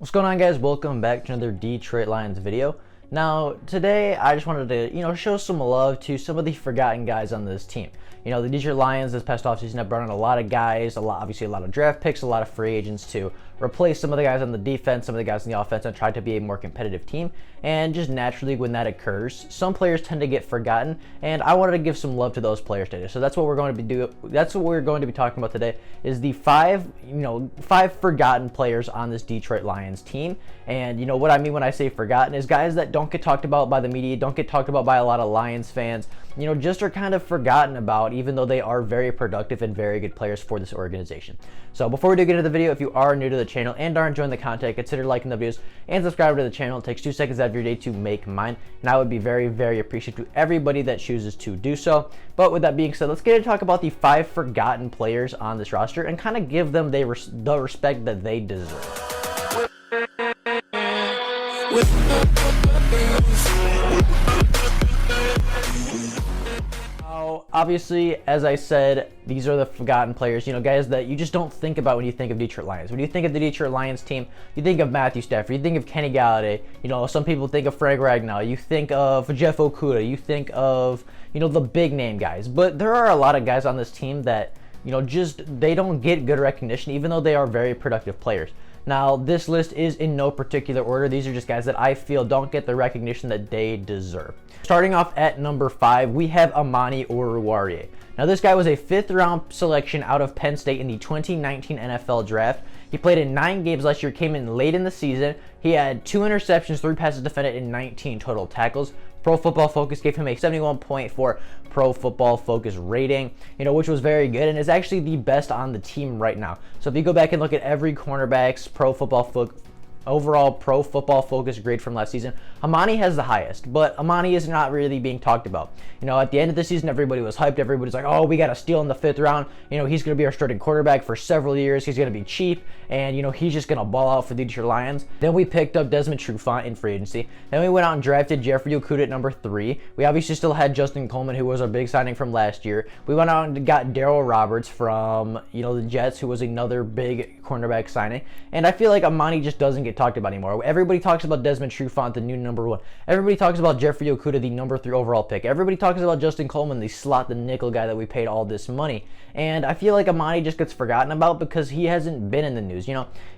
What's going on, guys? Welcome back to another Detroit Lions video. Now, today I just wanted to, show some love to some of the forgotten guys on this team. The Detroit Lions this past offseason have brought in a lot of guys, obviously a lot of draft picks, a lot of free agents to replace some of the guys on the defense, some of the guys on the offense, and try to be a more competitive team. And just naturally, when that occurs, some players tend to get forgotten, and I wanted to give some love to those players today. So that's what we're going to be doing. That's what we're going to be talking about today. Is the five forgotten players on this Detroit Lions team. And what I mean when I say forgotten is guys that don't get talked about by the media, don't get talked about by a lot of Lions fans. Just are kind of forgotten about, even though they are very productive and very good players for this organization. So before we do get into the video, if you are new to the channel and are enjoying the content, consider liking the videos and subscribing to the channel. It takes 2 seconds out of your day to make mine, and I would be very, very appreciative to everybody that chooses to do so. But with that being said, let's get to talk about the 5 forgotten players on this roster and kind of give them the respect that they deserve. Obviously, as I said, these are the forgotten players, guys that you just don't think about when you think of Detroit Lions. When you think of the Detroit Lions team, you think of Matthew Stafford, you think of Kenny Galladay, some people think of Frank Ragnow, you think of Jeff Okudah, you think of, the big name guys. But there are a lot of guys on this team that, they don't get good recognition, even though they are very productive players. Now, this list is in no particular order. These are just guys that I feel don't get the recognition that they deserve. Starting off at number 5, we have Amani Oruwariye. Now, this guy was a 5th round selection out of Penn State in the 2019 NFL draft. He played in 9 games last year, came in late in the season. He had 2 interceptions, 3 passes defended, and 19 total tackles. Pro Football Focus gave him a 71.4 Pro Football Focus rating, which was very good and is actually the best on the team right now. So if you go back and look at every cornerback's overall Pro Football Focus grade from last season, Amani has the highest, but Amani is not really being talked about. At the end of the season, everybody was hyped. Everybody's like, oh, we got to steal in the 5th round. He's going to be our starting quarterback for several years. He's going to be cheap, and, he's just going to ball out for the Detroit Lions. Then we picked up Desmond Trufant in free agency. Then we went out and drafted Jeffrey Okudah at number 3. We obviously still had Justin Coleman, who was our big signing from last year. We went out and got Darryl Roberts from, the Jets, who was another big cornerback signing. And I feel like Amani just doesn't get talked about anymore. Everybody talks about Desmond Trufant, the new number 1. Everybody talks about Jeffrey Okudah, the number 3 overall pick. Everybody talks about Justin Coleman, the nickel guy that we paid all this money. And I feel like Amani just gets forgotten about because he hasn't been in the news.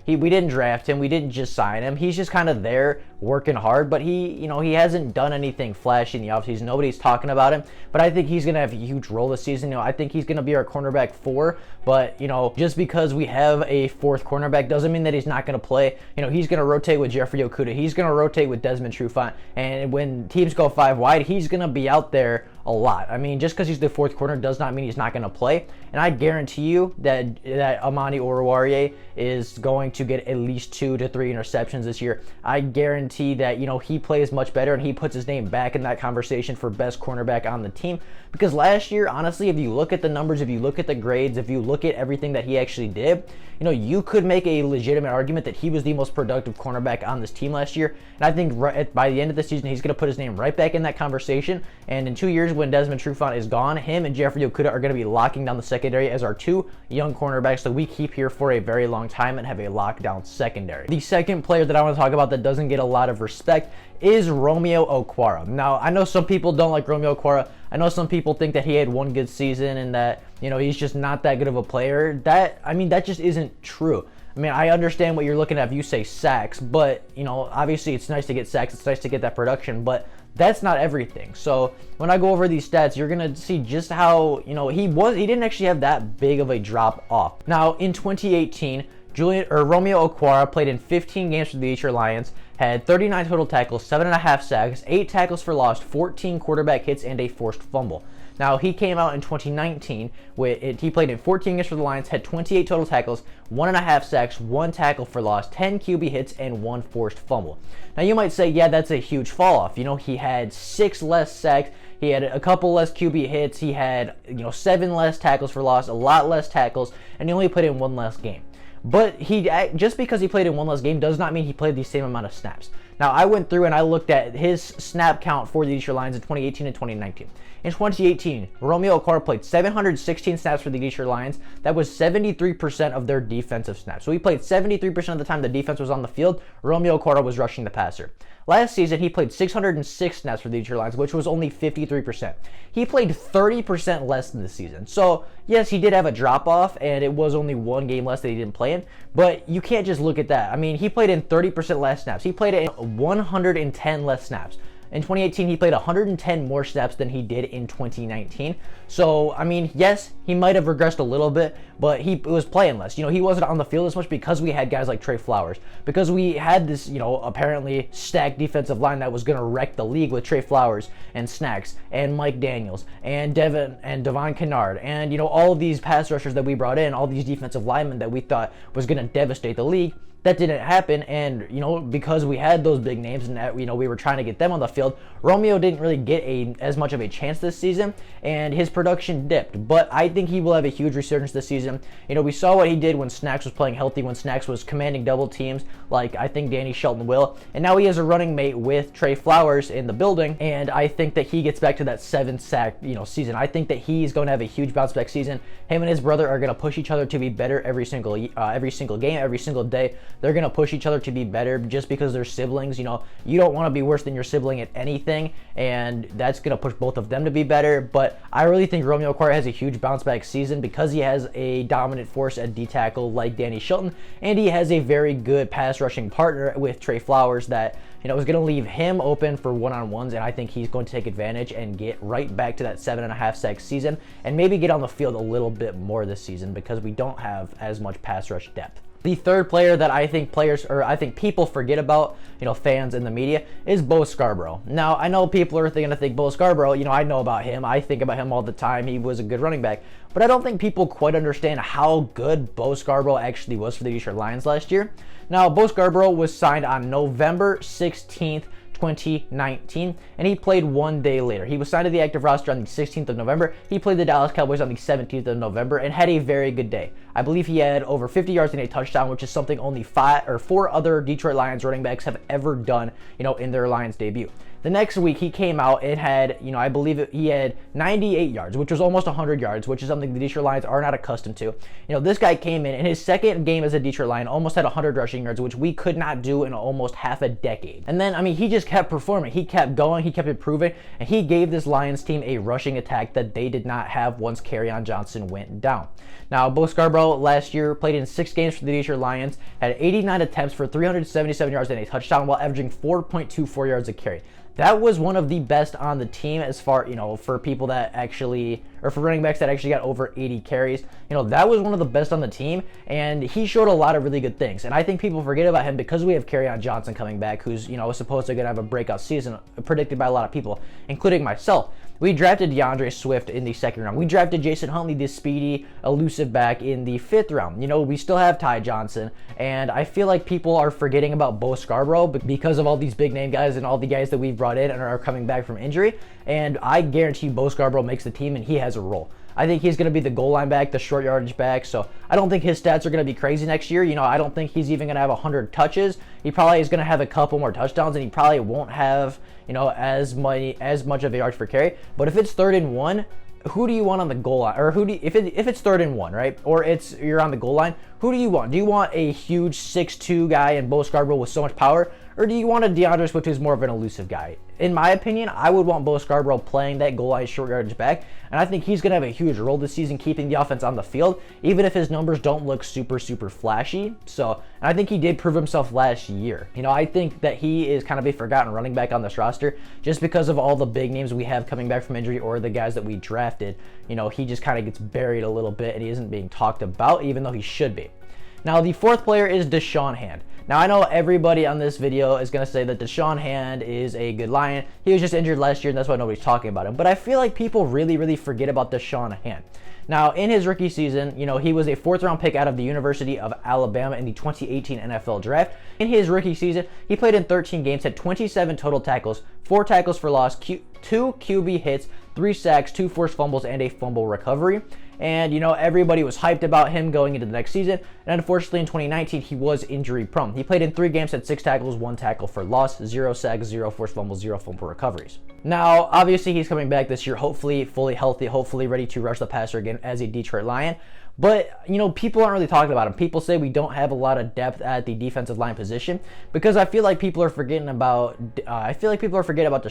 We didn't draft him. We didn't just sign him. He's just kind of there working hard, but he hasn't done anything flashy in the offseason. Nobody's talking about him, but I think he's going to have a huge role this season. I think he's going to be our cornerback 4, but, just because we have a 4th cornerback doesn't mean that he's not going to play. He's going to rotate with Jeffrey Okudah. He's going to rotate with Desmond Trufant, and when teams go 5 wide, he's going to be out there a lot. I mean, just because he's the 4th corner does not mean he's not going to play. And I guarantee you that Amani Oruwariye is going to get at least 2 to 3 interceptions this year. I guarantee that, he plays much better and he puts his name back in that conversation for best cornerback on the team. Because last year, honestly, if you look at the numbers, if you look at the grades, if you look at everything that he actually did, you could make a legitimate argument that he was the most productive cornerback on this team last year. And I think by the end of the season, he's going to put his name right back in that conversation. And in 2 years, when Desmond Trufant is gone, him and Jeffrey Okudah are going to be locking down the secondary as our 2 young cornerbacks that we keep here for a very long time and have a lockdown secondary. The second player that I want to talk about that doesn't get a lot of respect is Romeo Okwara. Now, I know some people don't like Romeo Okwara. I know some people think that he had 1 good season and that, he's just not that good of a player. That just isn't true. I mean, I understand what you're looking at if you say sacks, but, obviously it's nice to get sacks. It's nice to get that production, but that's not everything. So when I go over these stats, you're going to see just how, he didn't actually have that big of a drop off. Now, in 2018, Romeo Okwara played in 15 games for the Detroit Lions, had 39 total tackles, 7.5 sacks, 8 tackles for loss, 14 quarterback hits, and a forced fumble. Now, he came out in 2019. He played in 14 games for the Lions, had 28 total tackles, 1.5 sacks, 1 tackle for loss, 10 QB hits, and 1 forced fumble. Now, you might say, yeah, that's a huge fall off. He had 6 less sacks. He had a couple less QB hits. He had, 7 less tackles for loss, a lot less tackles, and he only played in 1 less game. But just because he played in 1 less game does not mean he played the same amount of snaps. Now, I went through and I looked at his snap count for the Detroit Lions in 2018 and 2019. In 2018, Romeo Okwara played 716 snaps for the Detroit Lions. That was 73% of their defensive snaps. So he played 73% of the time the defense was on the field. Romeo Okwara was rushing the passer. Last season, he played 606 snaps for the Detroit Lions, which was only 53%. He played 30% less than this season. So, yes, he did have a drop-off, and it was only one game less that he didn't play in, but you can't just look at that. I mean, he played in 30% less snaps. He played in 110 less snaps. In 2018, he played 110 more snaps than he did in 2019. So, I mean, yes, he might have regressed a little bit, but he was playing less. You know, he wasn't on the field as much because we had guys like Trey Flowers. Because we had this, you know, apparently stacked defensive line that was going to wreck the league with Trey Flowers and Snacks and Mike Daniels and Devon Kennard and, you know, all of these pass rushers that we brought in, all these defensive linemen that we thought was going to devastate the league. That didn't happen, and you know, because we had those big names and that, you know, we were trying to get them on the field, Romeo didn't really get as much of a chance this season, and his production dipped. But I think he will have a huge resurgence this season. You know, we saw what he did when Snacks was playing healthy, when Snacks was commanding double teams, like I think Danny Shelton will, and now he has a running mate with Trey Flowers in the building, and I think that he gets back to that 7-sack, you know, season. I think that he's going to have a huge bounce back season. Him and his brother are going to push each other to be better every single game, every single day. They're going to push each other to be better just because they're siblings. You know, you don't want to be worse than your sibling at anything, and that's going to push both of them to be better. But I really think Romeo Okwara has a huge bounce back season because he has a dominant force at D-tackle like Danny Shelton, and he has a very good pass rushing partner with Trey Flowers that, you know, is going to leave him open for one-on-ones, and I think he's going to take advantage and get right back to that 7.5-sack season and maybe get on the field a little bit more this season because we don't have as much pass rush depth. The third player that I think people forget about, you know, fans in the media, is Beau Scarbrough. Now, I know people are going to think Beau Scarbrough, you know, I know about him. I think about him all the time. He was a good running back. But I don't think people quite understand how good Beau Scarbrough actually was for the Detroit Lions last year. Now, Beau Scarbrough was signed on November 16th, 2019, and he played one day later. He was signed to the active roster on the 16th of November. He played the Dallas Cowboys on the 17th of November and had a very good day. I believe he had over 50 yards and a touchdown, which is something only 4 other Detroit Lions running backs have ever done, you know, in their Lions debut. The next week, he came out and had, you know, I believe he had 98 yards, which was almost 100 yards, which is something the Detroit Lions are not accustomed to. You know, this guy came in his second game as a Detroit Lion, almost had 100 rushing yards, which we could not do in almost half a decade. And then, I mean, he just kept performing. He kept going. He kept improving, and he gave this Lions team a rushing attack that they did not have once Kerryon Johnson went down. Now, Beau Scarbrough last year played in 6 games for the Detroit Lions, had 89 attempts for 377 yards and a touchdown while averaging 4.24 yards a carry. That was one of the best on the team as far, you know, for people that actually, or for running backs that actually got over 80 carries. You know, that was one of the best on the team, and he showed a lot of really good things. And I think people forget about him because we have Kerryon Johnson coming back, who's, you know, supposed to have a breakout season, predicted by a lot of people, including myself. We drafted DeAndre Swift in the 2nd round. We drafted Jason Huntley, the speedy, elusive back, in the 5th round. You know, we still have Ty Johnson, and I feel like people are forgetting about Beau Scarbrough because of all these big name guys and all the guys that we've brought in and are coming back from injury. And I guarantee Beau Scarbrough makes the team, and he has a role. I think he's going to be the goal line back, the short yardage back, so I don't think his stats are going to be crazy next year. You know, I don't think he's even going to have 100 touches. He probably is going to have a couple more touchdowns, and he probably won't have, you know, as much of a yards per carry. But if it's 3rd and 1, who do you want on the goal line? Or if it's 3rd and 1, right? Or you're on the goal line, who do you want? Do you want a huge 6'2" guy and Beau Scarbrough with so much power? Or do you want a DeAndre Swift who's more of an elusive guy? In my opinion, I would want Beau Scarbrough playing that goal line short yardage back, and I think he's going to have a huge role this season keeping the offense on the field, even if his numbers don't look super flashy. So, and I think he did prove himself last year. You know, I think that he is kind of a forgotten running back on this roster just because of all the big names we have coming back from injury or the guys that we drafted. You know, he just kind of gets buried a little bit, and he isn't being talked about, even though he should be. Now, the 4th player is Shaun Hill. Now, I know everybody on this video is going to say that Shaun Hill is a good Lion. He was just injured last year, and that's why nobody's talking about him. But I feel like people really forget about Shaun Hill. Now, in his rookie season, you know, he was a 4th-round pick out of the University of Alabama in the 2018 NFL Draft. In his rookie season, he played in 13 games, had 27 total tackles, 4 tackles for loss, 2 QB hits, 3 sacks, 2 forced fumbles, and a fumble recovery. and everybody was hyped about him going into the next season. And unfortunately in 2019 he was injury prone. He played in 3 games, had 6 tackles, 1 tackle for loss, 0 sacks, 0 forced fumbles, 0 fumble recoveries. Now obviously he's coming back this year, hopefully fully healthy, hopefully ready to rush the passer again as a Detroit Lion. But, people aren't really talking about him. People say we don't have a lot of depth at the defensive line position because I feel like people are forgetting about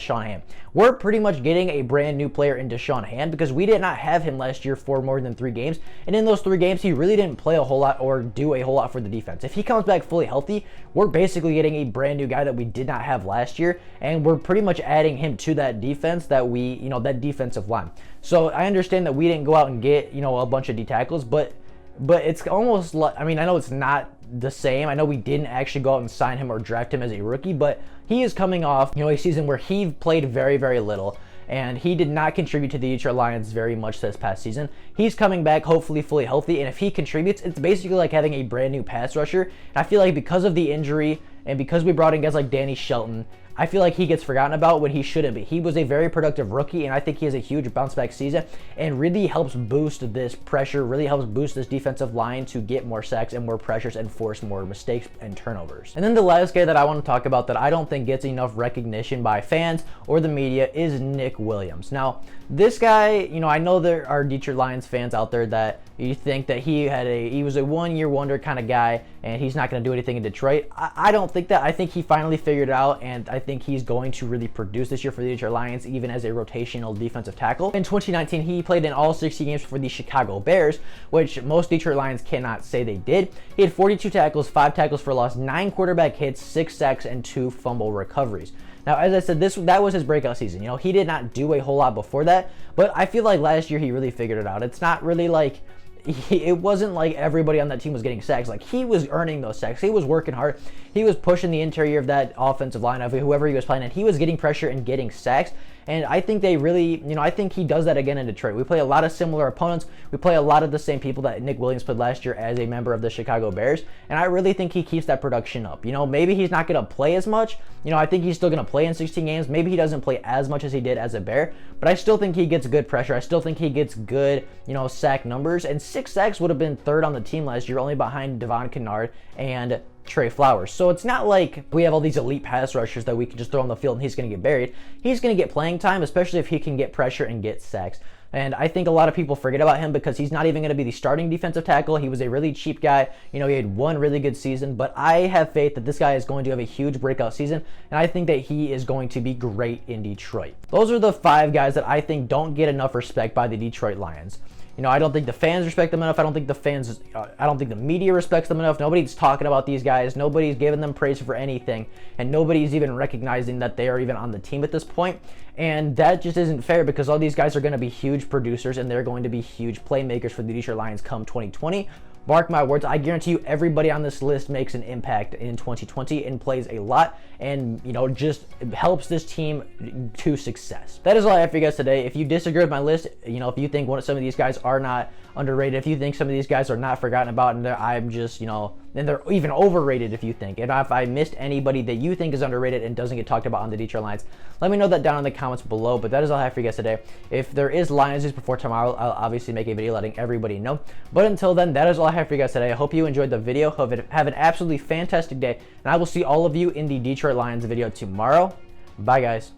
Shaun Hill. We're pretty much getting a brand new player into Shaun Hill because we did not have him last year for more than 3 games. And in those 3 games, he really didn't play a whole lot or do a whole lot for the defense. If he comes back fully healthy, we're basically getting a brand new guy that we did not have last year. And we're pretty much adding him to that defense that that defensive line. So I understand that we didn't go out and get, a bunch of D tackles, but it's almost like, I know it's not the same. I know we didn't actually go out and sign him or draft him as a rookie, but he is coming off, a season where he played very, very little, and he did not contribute to the Detroit Lions very much this past season. He's coming back hopefully fully healthy, and if he contributes, it's basically like having a brand new pass rusher. And I feel like because of the injury and because we brought in guys like Danny Shelton, I feel like he gets forgotten about when he shouldn't be. He was a very productive rookie, and I think he has a huge bounce back season and really helps boost this pressure, really helps boost this defensive line to get more sacks and more pressures and force more mistakes and turnovers. And then the last guy that I want to talk about that I don't think gets enough recognition by fans or the media is Nick Williams. Now, this guy, I know there are Detroit Lions fans out there that you think that he was a one-year wonder kind of guy and he's not going to do anything in Detroit. I don't think that. I think he finally figured it out, and I think he's going to really produce this year for the Detroit Lions, even as a rotational defensive tackle. In 2019, he played in all 60 games for the Chicago Bears, which most Detroit Lions cannot say they did. He had 42 tackles, 5 tackles for loss, 9 quarterback hits, 6 sacks, and 2 fumble recoveries. Now, as I said, that was his breakout season. He did not do a whole lot before that, but I feel like last year he really figured it out. It's not really like it wasn't like everybody on that team was getting sacks. Like, he was earning those sacks. He was working hard. He was pushing the interior of that offensive line of whoever he was playing, and he was getting pressure and getting sacks. And I think they really, I think he does that again in Detroit. We play a lot of similar opponents. We play a lot of the same people that Nick Williams played last year as a member of the Chicago Bears. And I really think he keeps that production up. Maybe he's not going to play as much. I think he's still going to play in 16 games. Maybe he doesn't play as much as he did as a Bear. But I still think he gets good pressure. I still think he gets good, sack numbers. And 6 sacks would have been 3rd on the team last year, only behind Devon Kennard and Trey Flowers. So it's not like we have all these elite pass rushers that we can just throw on the field and he's going to get buried. He's going to get playing time, especially if he can get pressure and get sacks. And I think a lot of people forget about him because he's not even going to be the starting defensive tackle. He was a really cheap guy. He had 1 really good season, but I have faith that this guy is going to have a huge breakout season, and I think that he is going to be great in Detroit. Those are the 5 guys that I think don't get enough respect by the Detroit Lions. I don't think the fans respect them enough. I don't think the media respects them enough. Nobody's talking about these guys. Nobody's giving them praise for anything. And nobody's even recognizing that they are even on the team at this point. And that just isn't fair because all these guys are going to be huge producers and they're going to be huge playmakers for the Detroit Lions come 2020. Mark my words, I guarantee you everybody on this list makes an impact in 2020 and plays a lot and, just helps this team to success. That is all I have for you guys today. If you disagree with my list, if you think some of these guys are not underrated, if you think some of these guys are not forgotten about and I'm just, and they're even overrated if you think. And if I missed anybody that you think is underrated and doesn't get talked about on the Detroit Lions, let me know that down in the comments below. But that is all I have for you guys today. If there is Lions news before tomorrow, I'll obviously make a video letting everybody know. But until then, that is all I have for you guys today. I hope you enjoyed the video. Have an absolutely fantastic day. And I will see all of you in the Detroit Lions video tomorrow. Bye, guys.